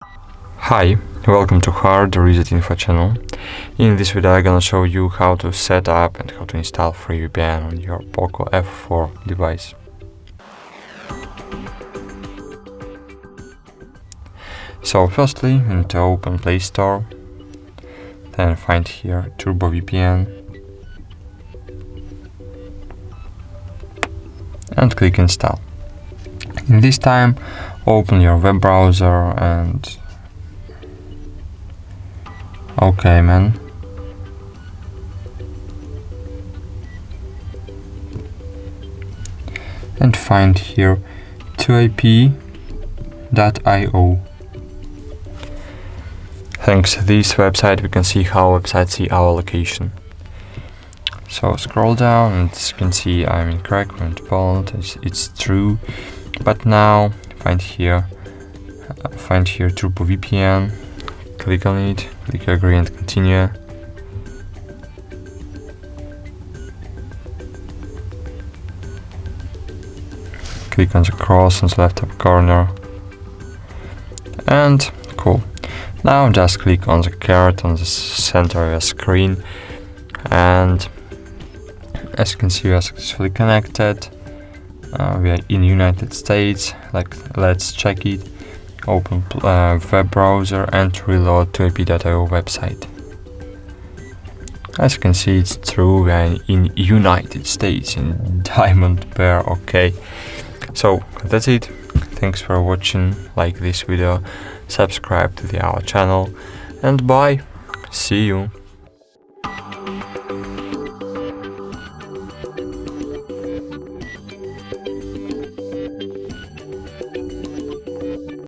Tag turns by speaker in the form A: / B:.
A: Hi, welcome to HardReset.Info channel. In this video I'm gonna show you how to set up and how to install free VPN on your POCO F4 device. So firstly, you need to open Play Store, then find here TurboVPN and click install. In this time, open your web browser and OK, man. And find here 2ap.io. Thanks to this website, we can see how websites see our location. So scroll down and you can see I'm in Craig, we're in Poland. It's true. But now find here TurboVPN. Click on it, click agree and continue. Click on the cross on the left top corner. And cool. Now just click on the card on the center of your screen. And as you can see, we are successfully connected. We are in United States. Let's check it. Open web browser and reload to ap.io website. As you can see, it's true, we are in United States, in Diamond Bear. Okay, so that's it. Thanks for watching. Like this video, subscribe to our channel, and bye. See you.